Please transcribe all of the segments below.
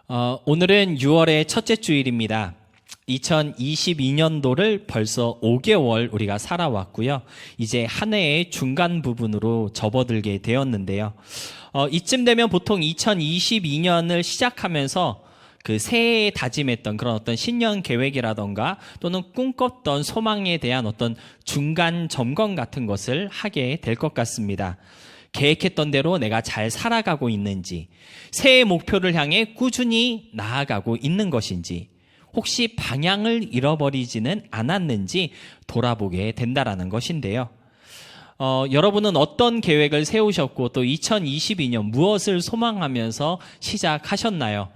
오늘은 6월의 첫째 주일입니다. 2022년도를 벌써 5개월 우리가 살아왔고요. 이제 한 해의 중간 부분으로 접어들게 되었는데요. 이쯤 되면 보통 2022년을 시작하면서 그 새해에 다짐했던 그런 어떤 신년 계획이라던가 또는 꿈꿨던 소망에 대한 어떤 중간 점검 같은 것을 하게 될 것 같습니다. 계획했던 대로 내가 잘 살아가고 있는지, 새해 목표를 향해 꾸준히 나아가고 있는 것인지, 혹시 방향을 잃어버리지는 않았는지 돌아보게 된다라는 것인데요. 여러분은 어떤 계획을 세우셨고 또 2022년 무엇을 소망하면서 시작하셨나요?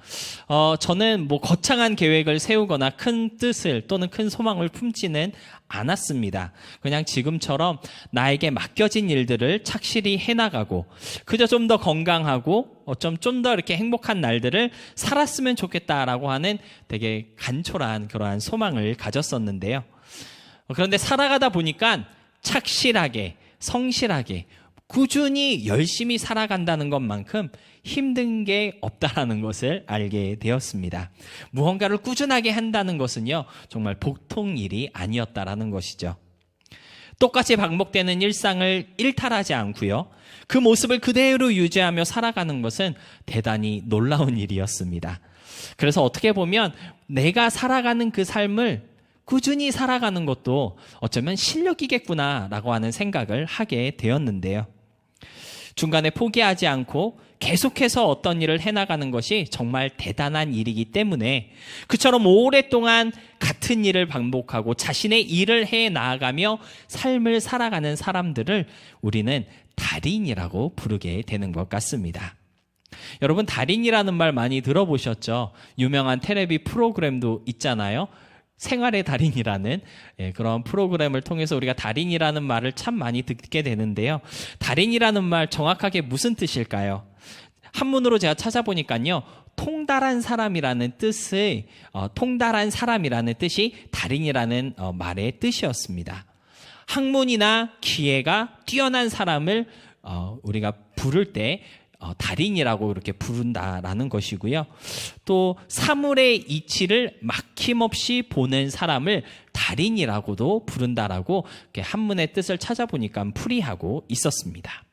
저는 거창한 계획을 세우거나 큰 뜻을 또는 큰 소망을 품지는 않았습니다. 그냥 지금처럼 나에게 맡겨진 일들을 착실히 해나가고 그저 좀 더 건강하고 좀 더 이렇게 행복한 날들을 살았으면 좋겠다라고 하는 되게 간촐한 그러한 소망을 가졌었는데요. 그런데 살아가다 보니까 착실하게 성실하게 꾸준히 열심히 살아간다는 것만큼 힘든 게 없다라는 것을 알게 되었습니다. 무언가를 꾸준하게 한다는 것은요, 정말 보통 일이 아니었다라는 것이죠. 똑같이 반복되는 일상을 일탈하지 않고요, 그 모습을 그대로 유지하며 살아가는 것은 대단히 놀라운 일이었습니다. 그래서 어떻게 보면 내가 살아가는 그 삶을 꾸준히 살아가는 것도 어쩌면 실력이겠구나라고 하는 생각을 하게 되었는데요. 중간에 포기하지 않고 계속해서 어떤 일을 해나가는 것이 정말 대단한 일이기 때문에 그처럼 오랫동안 같은 일을 반복하고 자신의 일을 해 나아가며 삶을 살아가는 사람들을 우리는 달인이라고 부르게 되는 것 같습니다. 여러분, 달인이라는 말 많이 들어보셨죠? 유명한 텔레비 프로그램도 있잖아요. 생활의 달인이라는 그런 프로그램을 통해서 우리가 달인이라는 말을 참 많이 듣게 되는데요. 달인이라는 말 정확하게 무슨 뜻일까요? 한문으로 제가 찾아보니까요, 통달한 사람이라는 뜻이 달인이라는 말의 뜻이었습니다. 학문이나 기회가 뛰어난 사람을 우리가 부를 때 달인이라고 이렇게 부른다라는 것이고요. 또 사물의 이치를 막힘없이 보는 사람을 달인이라고도 부른다라고 이렇게 한문의 뜻을 찾아보니까 풀이하고 있었습니다.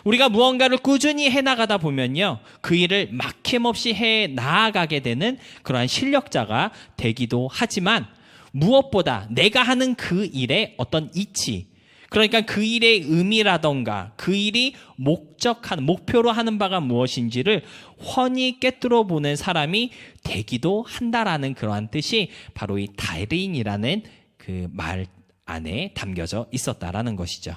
우리가 무언가를 꾸준히 해나가다 보면요, 그 일을 막힘없이 해 나아가게 되는 그러한 실력자가 되기도 하지만 무엇보다 내가 하는 그 일의 어떤 이치, 그러니까 그 일의 의미라던가 그 일이 목표로 하는 바가 무엇인지를 훤히 꿰뚫어 보는 사람이 되기도 한다라는 그러한 뜻이 바로 이 달인이라는 그 말 안에 담겨져 있었다라는 것이죠.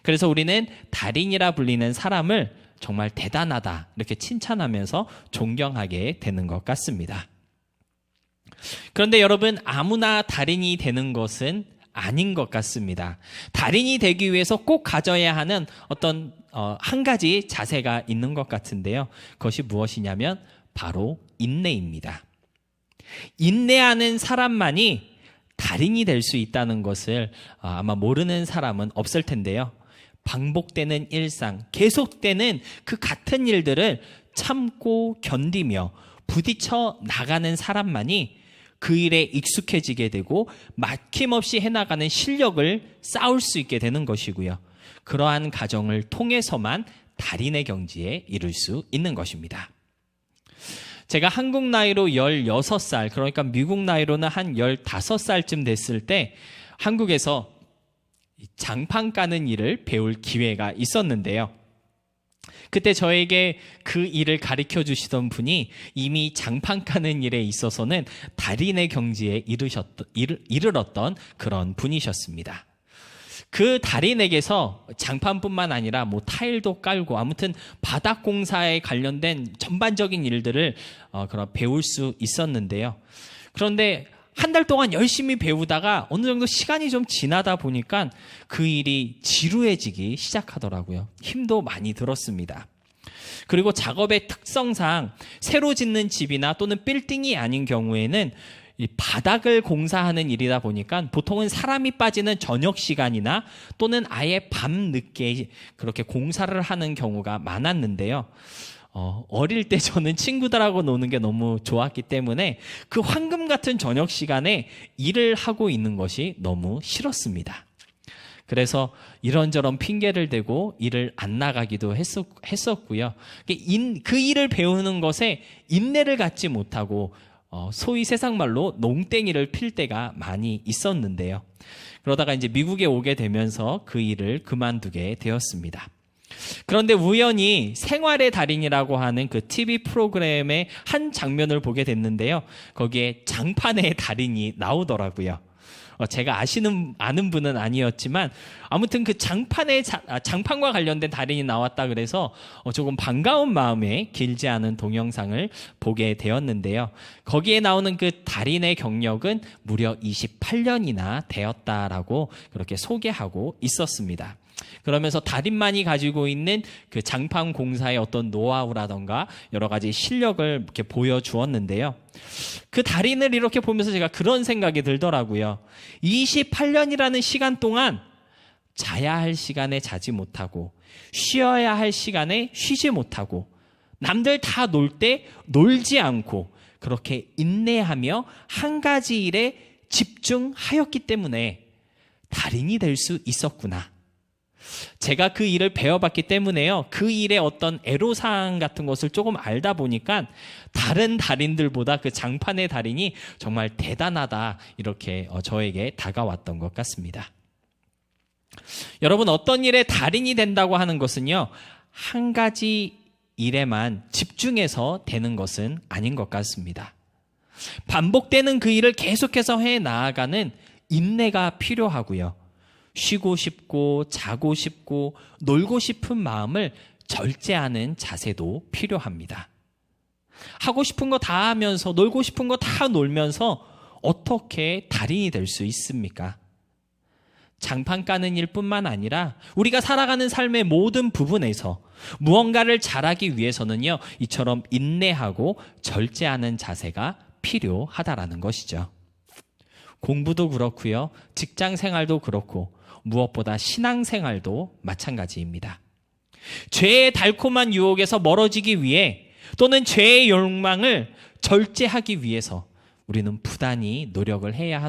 그래서 우리는 달인이라 불리는 사람을 정말 대단하다 이렇게 칭찬하면서 존경하게 되는 것 같습니다. 그런데 여러분, 아무나 달인이 되는 것은 아닌 것 같습니다. 달인이 되기 위해서 꼭 가져야 하는 어떤 한 가지 자세가 있는 것 같은데요. 그것이 무엇이냐면 바로 인내입니다. 인내하는 사람만이 달인이 될 수 있다는 것을 아마 모르는 사람은 없을 텐데요. 반복되는 일상, 계속되는 그 같은 일들을 참고 견디며 부딪혀 나가는 사람만이 그 일에 익숙해지게 되고 막힘없이 해나가는 실력을 쌓을 수 있게 되는 것이고요. 그러한 과정을 통해서만 달인의 경지에 이를 수 있는 것입니다. 제가 한국 나이로 16살, 그러니까 미국 나이로는 한 15살쯤 됐을 때 한국에서 장판 까는 일을 배울 기회가 있었는데요. 그때 저에게 그 일을 가르쳐 주시던 분이 이미 장판 까는 일에 있어서는 달인의 경지에 이르렀던 그런 분이셨습니다. 그 달인에게서 장판뿐만 아니라 타일도 깔고 아무튼 바닥 공사에 관련된 전반적인 일들을 배울 수 있었는데요. 그런데 한 달 동안 열심히 배우다가 어느 정도 시간이 좀 지나다 보니까 그 일이 지루해지기 시작하더라고요. 힘도 많이 들었습니다. 그리고 작업의 특성상 새로 짓는 집이나 또는 빌딩이 아닌 경우에는 이 바닥을 공사하는 일이다 보니까 보통은 사람이 빠지는 저녁 시간이나 또는 아예 밤 늦게 그렇게 공사를 하는 경우가 많았는데요. 어릴 때 저는 친구들하고 노는 게 너무 좋았기 때문에 그 황금 같은 저녁 시간에 일을 하고 있는 것이 너무 싫었습니다. 그래서 이런저런 핑계를 대고 일을 안 나가기도 했었고요. 그 일을 배우는 것에 인내를 갖지 못하고 소위 세상 말로 농땡이를 필 때가 많이 있었는데요. 그러다가 이제 미국에 오게 되면서 그 일을 그만두게 되었습니다. 그런데 우연히 생활의 달인이라고 하는 그 TV 프로그램의 한 장면을 보게 됐는데요. 거기에 장판의 달인이 나오더라고요. 제가 아는 분은 아니었지만 아무튼 그 장판과 관련된 달인이 나왔다 그래서 조금 반가운 마음에 길지 않은 동영상을 보게 되었는데요. 거기에 나오는 그 달인의 경력은 무려 28년이나 되었다라고 그렇게 소개하고 있었습니다. 그러면서 달인만이 가지고 있는 그 장판 공사의 어떤 노하우라던가 여러 가지 실력을 이렇게 보여주었는데요. 그 달인을 이렇게 보면서 제가 그런 생각이 들더라고요. 28년이라는 시간 동안 자야 할 시간에 자지 못하고 쉬어야 할 시간에 쉬지 못하고 남들 다 놀 때 놀지 않고 그렇게 인내하며 한 가지 일에 집중하였기 때문에 달인이 될 수 있었구나. 제가 그 일을 배워봤기 때문에요. 그 일의 어떤 애로사항 같은 것을 조금 알다 보니까 다른 달인들보다 그 장판의 달인이 정말 대단하다 이렇게 저에게 다가왔던 것 같습니다. 여러분, 어떤 일에 달인이 된다고 하는 것은요, 한 가지 일에만 집중해서 되는 것은 아닌 것 같습니다. 반복되는 그 일을 계속해서 해 나아가는 인내가 필요하고요. 쉬고 싶고 자고 싶고 놀고 싶은 마음을 절제하는 자세도 필요합니다. 하고 싶은 거 다 하면서 놀고 싶은 거 다 놀면서 어떻게 달인이 될 수 있습니까? 장판 까는 일뿐만 아니라 우리가 살아가는 삶의 모든 부분에서 무언가를 잘하기 위해서는요, 이처럼 인내하고 절제하는 자세가 필요하다라는 것이죠. 공부도 그렇고요, 직장 생활도 그렇고 무엇보다 신앙생활도 마찬가지입니다. 죄의 달콤한 유혹에서 멀어지기 위해 또는 죄의 욕망을 절제하기 위해서 우리는 부단히 노력해야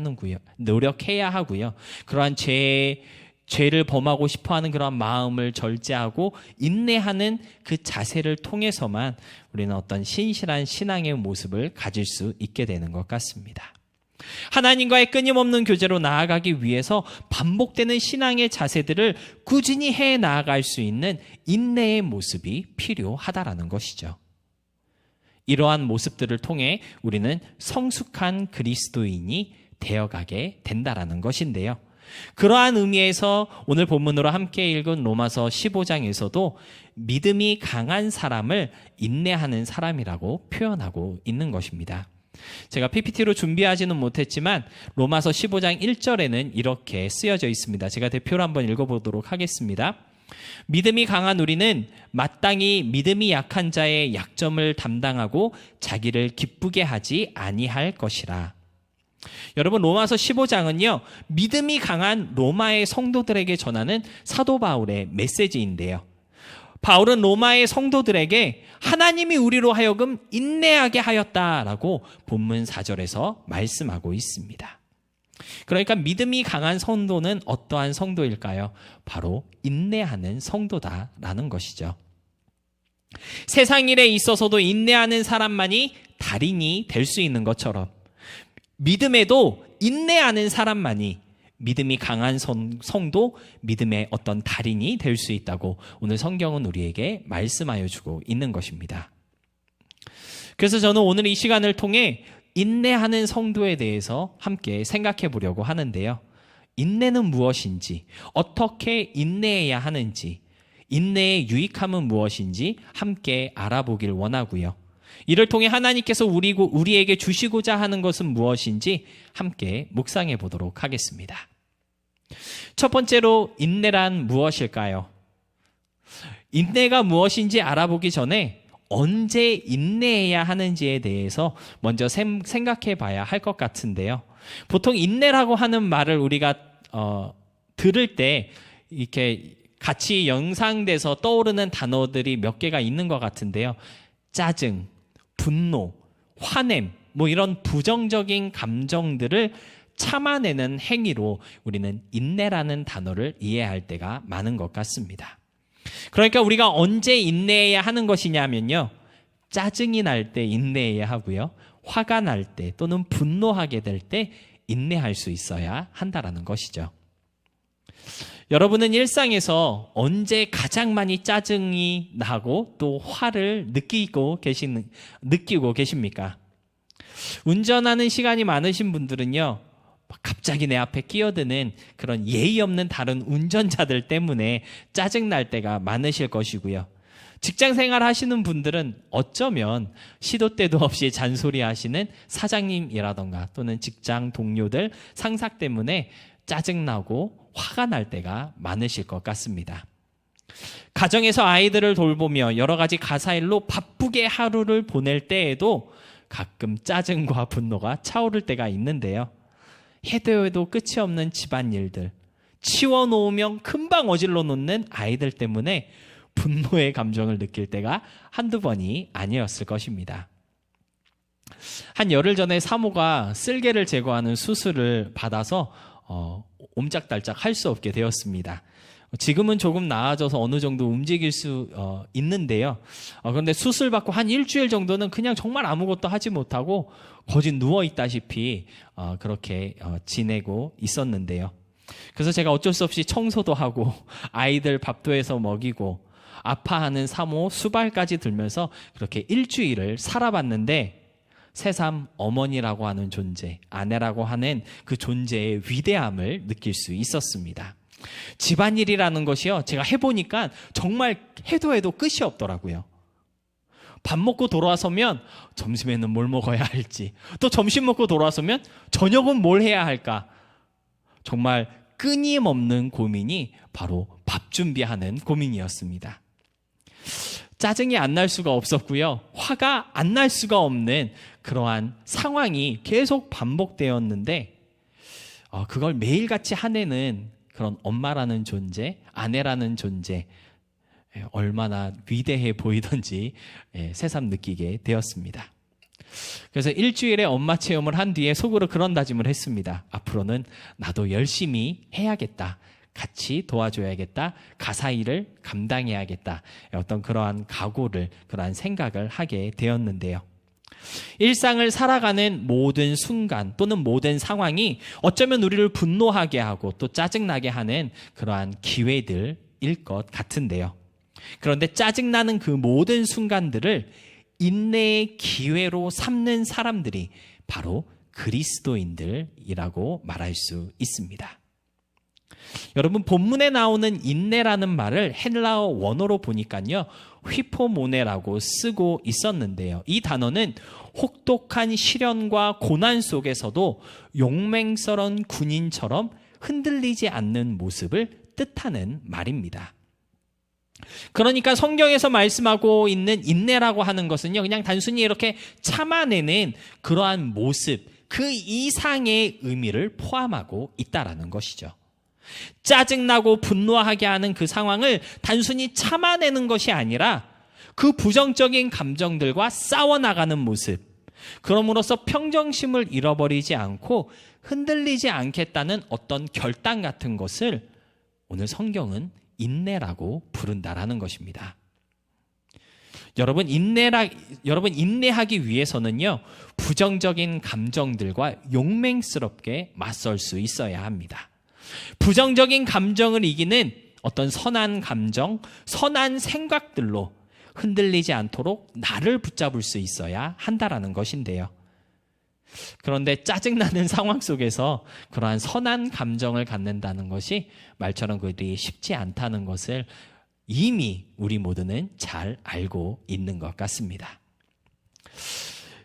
하고요. 그러한 죄를 범하고 싶어하는 그런 마음을 절제하고 인내하는 그 자세를 통해서만 우리는 어떤 신실한 신앙의 모습을 가질 수 있게 되는 것 같습니다. 하나님과의 끊임없는 교제로 나아가기 위해서 반복되는 신앙의 자세들을 꾸준히 해 나아갈 수 있는 인내의 모습이 필요하다라는 것이죠. 이러한 모습들을 통해 우리는 성숙한 그리스도인이 되어가게 된다라는 것인데요. 그러한 의미에서 오늘 본문으로 함께 읽은 로마서 15장에서도 믿음이 강한 사람을 인내하는 사람이라고 표현하고 있는 것입니다. 제가 PPT로 준비하지는 못했지만 로마서 15장 1절에는 이렇게 쓰여져 있습니다. 제가 대표로 한번 읽어보도록 하겠습니다. 믿음이 강한 우리는 마땅히 믿음이 약한 자의 약점을 담당하고 자기를 기쁘게 하지 아니할 것이라. 여러분, 로마서 15장은요, 믿음이 강한 로마의 성도들에게 전하는 사도 바울의 메시지인데요. 바울은 로마의 성도들에게 하나님이 우리로 하여금 인내하게 하였다라고 본문 4절에서 말씀하고 있습니다. 그러니까 믿음이 강한 성도는 어떠한 성도일까요? 바로 인내하는 성도다라는 것이죠. 세상 일에 있어서도 인내하는 사람만이 달인이 될 수 있는 것처럼 믿음에도 인내하는 사람만이 믿음이 강한 성도, 믿음의 어떤 달인이 될 수 있다고 오늘 성경은 우리에게 말씀하여 주고 있는 것입니다. 그래서 저는 오늘 이 시간을 통해 인내하는 성도에 대해서 함께 생각해 보려고 하는데요. 인내는 무엇인지, 어떻게 인내해야 하는지, 인내의 유익함은 무엇인지 함께 알아보길 원하고요. 이를 통해 하나님께서 우리에게 주시고자 하는 것은 무엇인지 함께 묵상해 보도록 하겠습니다. 첫 번째로 인내란 무엇일까요? 인내가 무엇인지 알아보기 전에 언제 인내해야 하는지에 대해서 먼저 생각해 봐야 할 것 같은데요. 보통 인내라고 하는 말을 우리가 들을 때 이렇게 같이 연상돼서 떠오르는 단어들이 몇 개가 있는 것 같은데요. 짜증, 분노, 화냄, 이런 부정적인 감정들을 참아내는 행위로 우리는 인내라는 단어를 이해할 때가 많은 것 같습니다. 그러니까 우리가 언제 인내해야 하는 것이냐면요. 짜증이 날 때 인내해야 하고요. 화가 날 때 또는 분노하게 될 때 인내할 수 있어야 한다라는 것이죠. 여러분은 일상에서 언제 가장 많이 짜증이 나고 또 화를 느끼고 계십니까? 운전하는 시간이 많으신 분들은요, 갑자기 내 앞에 끼어드는 그런 예의 없는 다른 운전자들 때문에 짜증날 때가 많으실 것이고요. 직장 생활 하시는 분들은 어쩌면 시도 때도 없이 잔소리 하시는 사장님이라던가 또는 직장 동료들, 상사 때문에 짜증나고 화가 날 때가 많으실 것 같습니다. 가정에서 아이들을 돌보며 여러 가지 가사일로 바쁘게 하루를 보낼 때에도 가끔 짜증과 분노가 차오를 때가 있는데요. 해도 해도 끝이 없는 집안일들, 치워놓으면 금방 어질러 놓는 아이들 때문에 분노의 감정을 느낄 때가 한두 번이 아니었을 것입니다. 한 열흘 전에 사모가 쓸개를 제거하는 수술을 받아서 옴짝달짝 할 수 없게 되었습니다. 지금은 조금 나아져서 어느 정도 움직일 수 있는데요. 그런데 수술 받고 한 일주일 정도는 그냥 정말 아무것도 하지 못하고 거진 누워 있다시피 그렇게 지내고 있었는데요. 그래서 제가 어쩔 수 없이 청소도 하고 아이들 밥도 해서 먹이고 아파하는 사모 수발까지 들면서 그렇게 일주일을 살아봤는데 새삼 어머니라고 하는 존재, 아내라고 하는 그 존재의 위대함을 느낄 수 있었습니다. 집안일이라는 것이요, 제가 해보니까 정말 해도 끝이 없더라고요. 밥 먹고 돌아서면 점심에는 뭘 먹어야 할지, 또 점심 먹고 돌아서면 저녁은 뭘 해야 할까, 정말 끊임없는 고민이 바로 밥 준비하는 고민이었습니다. 짜증이 안 날 수가 없었고요. 화가 안 날 수가 없는 그러한 상황이 계속 반복되었는데 그걸 매일같이 하내는 그런 엄마라는 존재, 아내라는 존재, 얼마나 위대해 보이던지 새삼 느끼게 되었습니다. 그래서 일주일에 엄마 체험을 한 뒤에 속으로 그런 다짐을 했습니다. 앞으로는 나도 열심히 해야겠다. 같이 도와줘야겠다. 가사 일을 감당해야겠다. 어떤 그러한 각오를, 그러한 생각을 하게 되었는데요. 일상을 살아가는 모든 순간 또는 모든 상황이 어쩌면 우리를 분노하게 하고 또 짜증나게 하는 그러한 기회들일 것 같은데요. 그런데 짜증나는 그 모든 순간들을 인내의 기회로 삼는 사람들이 바로 그리스도인들이라고 말할 수 있습니다. 여러분, 본문에 나오는 인내라는 말을 헬라어 원어로 보니까요, 휘포모네라고 쓰고 있었는데요. 이 단어는 혹독한 시련과 고난 속에서도 용맹스러운 군인처럼 흔들리지 않는 모습을 뜻하는 말입니다. 그러니까 성경에서 말씀하고 있는 인내라고 하는 것은요, 그냥 단순히 이렇게 참아내는 그러한 모습, 그 이상의 의미를 포함하고 있다라는 것이죠. 짜증나고 분노하게 하는 그 상황을 단순히 참아내는 것이 아니라 그 부정적인 감정들과 싸워나가는 모습, 그럼으로써 평정심을 잃어버리지 않고 흔들리지 않겠다는 어떤 결단 같은 것을 오늘 성경은 인내라고 부른다라는 것입니다. 여러분, 인내하기 위해서는요, 부정적인 감정들과 용맹스럽게 맞설 수 있어야 합니다. 부정적인 감정을 이기는 어떤 선한 감정, 선한 생각들로 흔들리지 않도록 나를 붙잡을 수 있어야 한다라는 것인데요. 그런데 짜증나는 상황 속에서 그러한 선한 감정을 갖는다는 것이 말처럼 그리 쉽지 않다는 것을 이미 우리 모두는 잘 알고 있는 것 같습니다.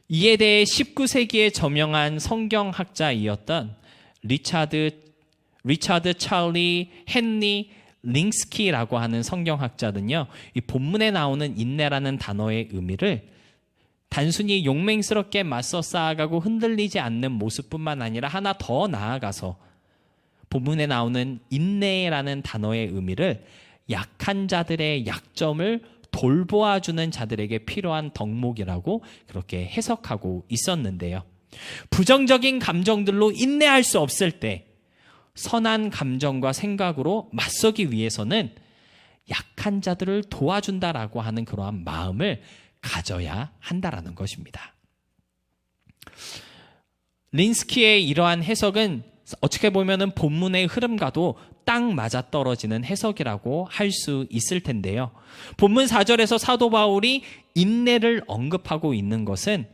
이에 대해 19세기에 저명한 성경학자이었던 리차드 찰리 헨리 링스키라고 하는 성경학자는요, 이 본문에 나오는 인내라는 단어의 의미를 단순히 용맹스럽게 맞서 쌓아가고 흔들리지 않는 모습뿐만 아니라 하나 더 나아가서 본문에 나오는 인내라는 단어의 의미를 약한 자들의 약점을 돌보아주는 자들에게 필요한 덕목이라고 그렇게 해석하고 있었는데요. 부정적인 감정들로 인내할 수 없을 때 선한 감정과 생각으로 맞서기 위해서는 약한 자들을 도와준다라고 하는 그러한 마음을 가져야 한다라는 것입니다. 린스키의 이러한 해석은 어떻게 보면은 본문의 흐름과도 딱 맞아떨어지는 해석이라고 할 수 있을 텐데요. 본문 4절에서 사도 바울이 인내를 언급하고 있는 것은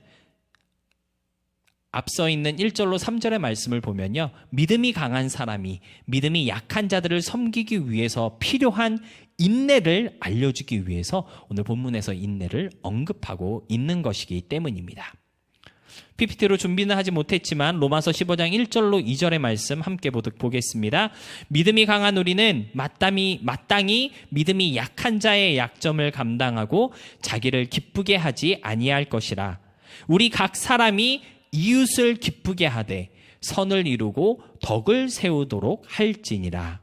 앞서 있는 1절로 3절의 말씀을 보면요, 믿음이 강한 사람이 믿음이 약한 자들을 섬기기 위해서 필요한 인내를 알려주기 위해서 오늘 본문에서 인내를 언급하고 있는 것이기 때문입니다. PPT로 준비는 하지 못했지만 로마서 15장 1절로 2절의 말씀 함께 보겠습니다. 믿음이 강한 우리는 마땅히 믿음이 약한 자의 약점을 감당하고 자기를 기쁘게 하지 아니할 것이라. 우리 각 사람이 이웃을 기쁘게 하되 선을 이루고 덕을 세우도록 할지니라.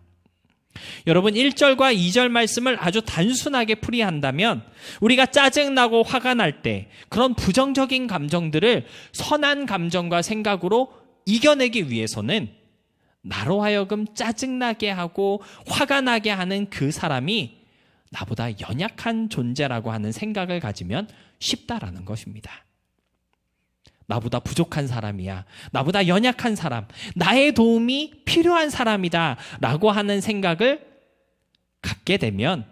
여러분, 1절과 2절 말씀을 아주 단순하게 풀이한다면 우리가 짜증나고 화가 날 때 그런 부정적인 감정들을 선한 감정과 생각으로 이겨내기 위해서는 나로 하여금 짜증나게 하고 화가 나게 하는 그 사람이 나보다 연약한 존재라고 하는 생각을 가지면 쉽다라는 것입니다. 나보다 부족한 사람이야, 나보다 연약한 사람, 나의 도움이 필요한 사람이다 라고 하는 생각을 갖게 되면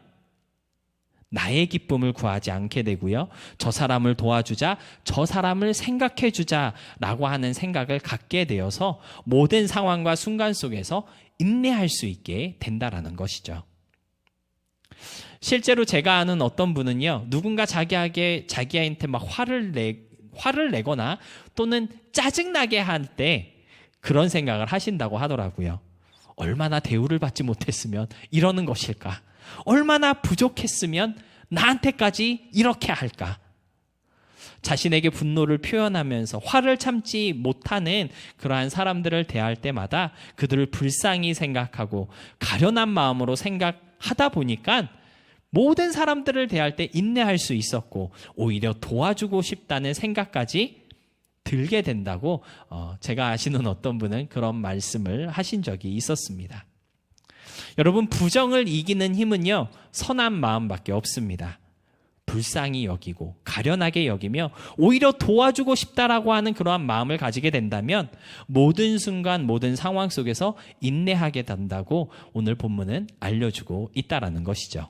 나의 기쁨을 구하지 않게 되고요, 저 사람을 도와주자, 저 사람을 생각해 주자 라고 하는 생각을 갖게 되어서 모든 상황과 순간 속에서 인내할 수 있게 된다라는 것이죠. 실제로 제가 아는 어떤 분은요, 누군가 자기한테 막 화를 내거나 또는 짜증나게 할 때 그런 생각을 하신다고 하더라고요. 얼마나 대우를 받지 못했으면 이러는 것일까? 얼마나 부족했으면 나한테까지 이렇게 할까? 자신에게 분노를 표현하면서 화를 참지 못하는 그러한 사람들을 대할 때마다 그들을 불쌍히 생각하고 가련한 마음으로 생각하다 보니까 모든 사람들을 대할 때 인내할 수 있었고 오히려 도와주고 싶다는 생각까지 들게 된다고 제가 아시는 어떤 분은 그런 말씀을 하신 적이 있었습니다. 여러분, 부정을 이기는 힘은요, 선한 마음밖에 없습니다. 불쌍히 여기고 가련하게 여기며 오히려 도와주고 싶다라고 하는 그러한 마음을 가지게 된다면 모든 순간 모든 상황 속에서 인내하게 된다고 오늘 본문은 알려주고 있다라는 것이죠.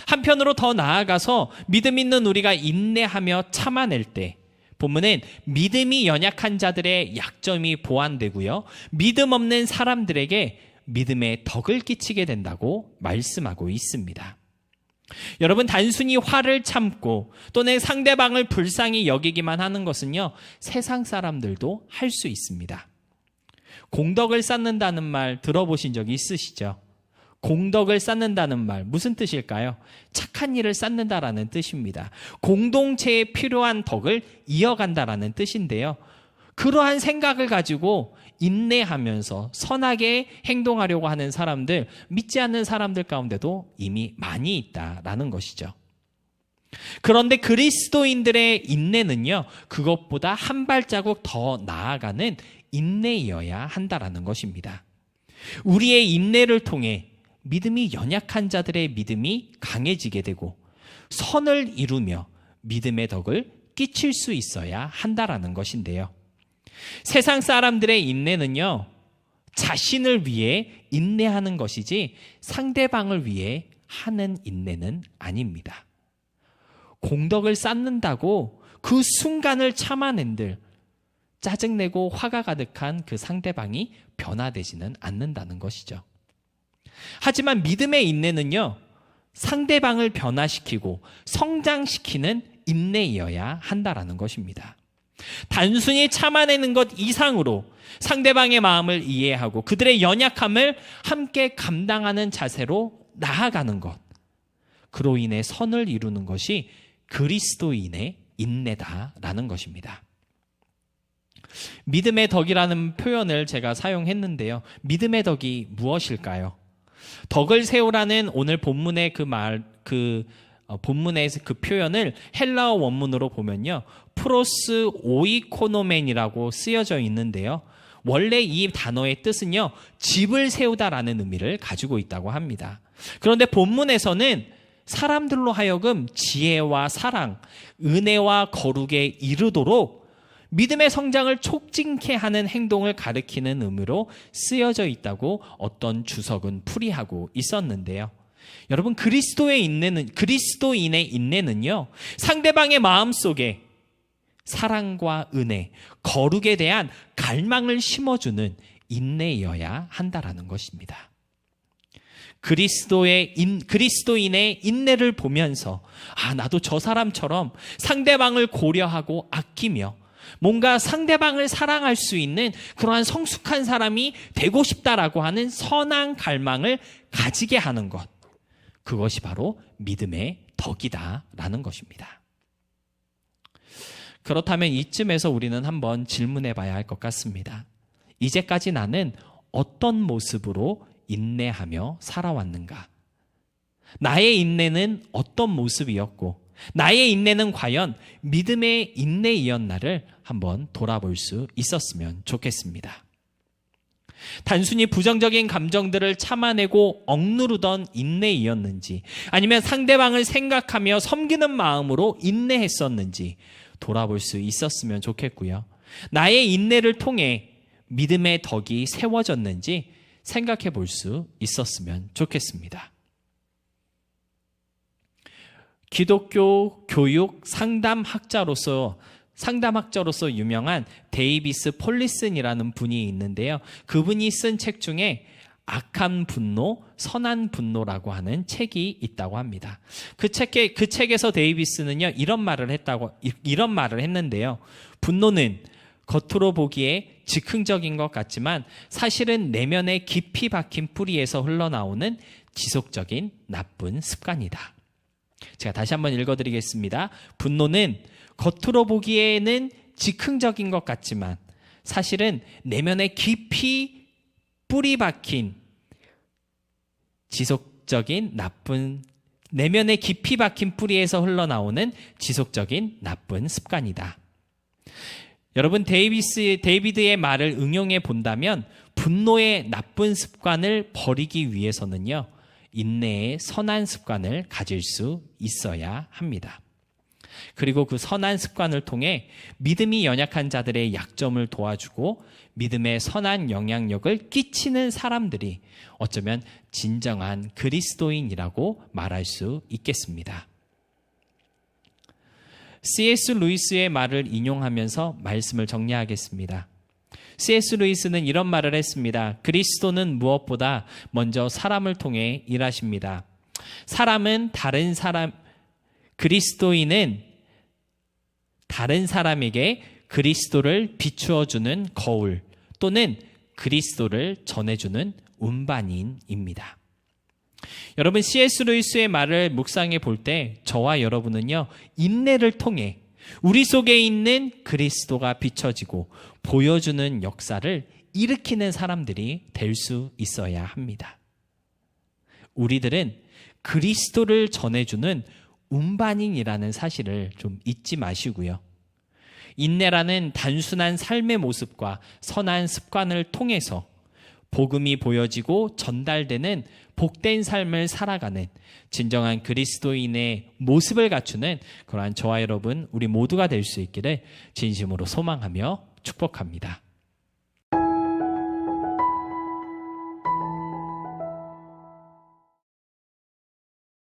한편으로 더 나아가서 믿음 있는 우리가 인내하며 참아낼 때 본문은 믿음이 연약한 자들의 약점이 보완되고요, 믿음 없는 사람들에게 믿음의 덕을 끼치게 된다고 말씀하고 있습니다. 여러분, 단순히 화를 참고 또는 상대방을 불쌍히 여기기만 하는 것은요, 세상 사람들도 할 수 있습니다. 공덕을 쌓는다는 말 들어보신 적이 있으시죠? 공덕을 쌓는다는 말 무슨 뜻일까요? 착한 일을 쌓는다라는 뜻입니다. 공동체에 필요한 덕을 이어간다라는 뜻인데요, 그러한 생각을 가지고 인내하면서 선하게 행동하려고 하는 사람들, 믿지 않는 사람들 가운데도 이미 많이 있다라는 것이죠. 그런데 그리스도인들의 인내는요, 그것보다 한 발자국 더 나아가는 인내이어야 한다라는 것입니다. 우리의 인내를 통해 믿음이 연약한 자들의 믿음이 강해지게 되고 선을 이루며 믿음의 덕을 끼칠 수 있어야 한다라는 것인데요. 세상 사람들의 인내는요, 자신을 위해 인내하는 것이지 상대방을 위해 하는 인내는 아닙니다. 공덕을 쌓는다고 그 순간을 참아낸들 짜증내고 화가 가득한 그 상대방이 변화되지는 않는다는 것이죠. 하지만 믿음의 인내는요, 상대방을 변화시키고 성장시키는 인내이어야 한다라는 것입니다. 단순히 참아내는 것 이상으로 상대방의 마음을 이해하고 그들의 연약함을 함께 감당하는 자세로 나아가는 것, 그로 인해 선을 이루는 것이 그리스도인의 인내다라는 것입니다. 믿음의 덕이라는 표현을 제가 사용했는데요, 믿음의 덕이 무엇일까요? 덕을 세우라는 오늘 본문의 본문의 그 표현을 헬라어 원문으로 보면요, 프로스 오이코노멘이라고 쓰여져 있는데요. 원래 이 단어의 뜻은요, 집을 세우다라는 의미를 가지고 있다고 합니다. 그런데 본문에서는 사람들로 하여금 지혜와 사랑, 은혜와 거룩에 이르도록 믿음의 성장을 촉진케 하는 행동을 가리키는 의미로 쓰여져 있다고 어떤 주석은 풀이하고 있었는데요. 여러분, 그리스도인의 인내는요, 상대방의 마음속에 사랑과 은혜, 거룩에 대한 갈망을 심어주는 인내여야 한다라는 것입니다. 그리스도인의 인내를 보면서 나도 저 사람처럼 상대방을 고려하고 아끼며 뭔가 상대방을 사랑할 수 있는 그러한 성숙한 사람이 되고 싶다라고 하는 선한 갈망을 가지게 하는 것, 그것이 바로 믿음의 덕이다라는 것입니다. 그렇다면 이쯤에서 우리는 한번 질문해 봐야 할 것 같습니다. 이제까지 나는 어떤 모습으로 인내하며 살아왔는가? 나의 인내는 어떤 모습이었고, 나의 인내는 과연 믿음의 인내이었나를 한번 돌아볼 수 있었으면 좋겠습니다. 단순히 부정적인 감정들을 참아내고 억누르던 인내이었는지, 아니면 상대방을 생각하며 섬기는 마음으로 인내했었는지 돌아볼 수 있었으면 좋겠고요. 나의 인내를 통해 믿음의 덕이 세워졌는지 생각해 볼 수 있었으면 좋겠습니다. 기독교 교육 상담학자로서 유명한 데이비스 폴리슨이라는 분이 있는데요. 그분이 쓴 책 중에 악한 분노, 선한 분노라고 하는 책이 있다고 합니다. 그 책에서 데이비스는요, 이런 말을 했는데요. 분노는 겉으로 보기에 즉흥적인 것 같지만 사실은 내면에 깊이 박힌 뿌리에서 흘러나오는 지속적인 나쁜 습관이다. 제가 다시 한번 읽어드리겠습니다. 분노는 겉으로 보기에는 즉흥적인 것 같지만 사실은 내면에 깊이 뿌리 박힌 내면에 깊이 박힌 뿌리에서 흘러나오는 지속적인 나쁜 습관이다. 여러분, 데이비드의 말을 응용해 본다면 분노의 나쁜 습관을 버리기 위해서는요, 인내의 선한 습관을 가질 수 있어야 합니다. 그리고 그 선한 습관을 통해 믿음이 연약한 자들의 약점을 도와주고 믿음의 선한 영향력을 끼치는 사람들이 어쩌면 진정한 그리스도인이라고 말할 수 있겠습니다. C.S. 루이스의 말을 인용하면서 말씀을 정리하겠습니다. C.S. 루이스는 이런 말을 했습니다. 그리스도는 무엇보다 먼저 사람을 통해 일하십니다. 그리스도인은 다른 사람에게 그리스도를 비추어주는 거울 또는 그리스도를 전해주는 운반인입니다. 여러분, C.S. 루이스의 말을 묵상해 볼 때 저와 여러분은요, 인내를 통해 우리 속에 있는 그리스도가 비춰지고 보여주는 역사를 일으키는 사람들이 될 수 있어야 합니다. 우리들은 그리스도를 전해주는 운반인이라는 사실을 좀 잊지 마시고요. 인내라는 단순한 삶의 모습과 선한 습관을 통해서 복음이 보여지고 전달되는 복된 삶을 살아가는 진정한 그리스도인의 모습을 갖추는 그러한 저와 여러분, 우리 모두가 될 수 있기를 진심으로 소망하며 축복합니다.